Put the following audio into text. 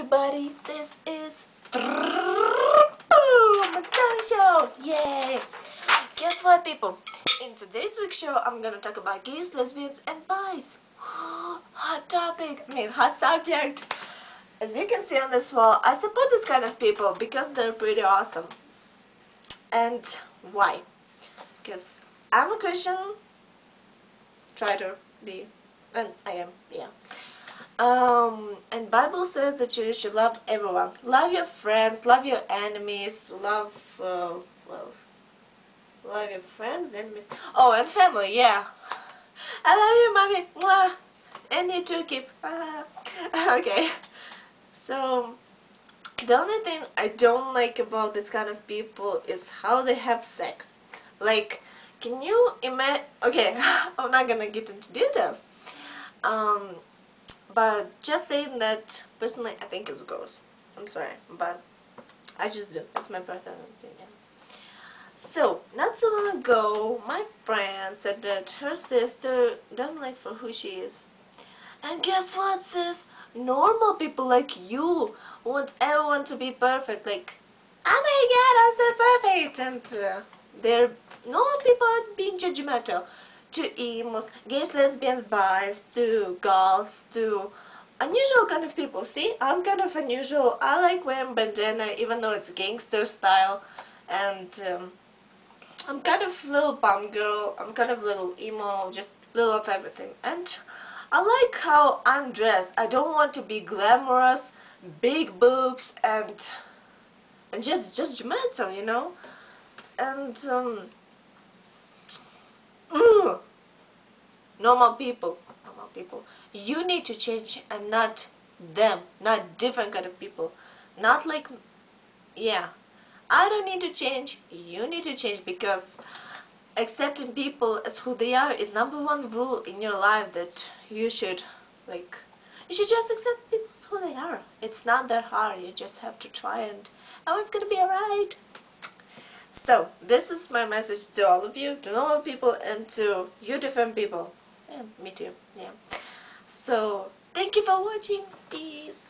everybody, this is Madonna Show! Yay! Guess what, people? In today's week's show, I'm gonna talk about gays, lesbians, and bis. Hot topic, hot subject. As you can see on this wall, I support this kind of people because they're pretty awesome. And why? Because I'm a Christian, try to be, and I am, yeah. And Bible says that you should love everyone. Love your friends, love your enemies, love your friends, enemies. Oh, and family, yeah. I love you, mommy. Mwah. And you too, keep. Okay. So, the only thing I don't like about this kind of people is how they have sex. Like, can you imagine? Okay, I'm not gonna get into details. But just saying that, personally, I think it's gross. I'm sorry, but I just do. That's my personal opinion. So, not so long ago, my friend said that her sister doesn't like for who she is. And guess what, sis? Normal people like you want everyone to be perfect. Like, oh my god, I'm so perfect. And they're normal people are being judgmental. To emos, gays, lesbians, bis, to girls, to unusual kind of people. See, I'm kind of unusual. I like wearing bandana even though it's gangster style. And I'm kind of little bum girl. I'm kind of little emo, just little of everything. And I like how I'm dressed. I don't want to be glamorous, big boobs, and just judgmental, you know. And normal people, you need to change, and not them, not different kind of people, not like, yeah, I don't need to change, you need to change, because accepting people as who they are is #1 rule in your life, that you should, like, you should just accept people as who they are. It's not that hard, you just have to try, and oh, it's gonna be alright. So, this is my message to all of you, to normal people and to you different people. Yeah, me too, yeah. So, thank you for watching. Peace.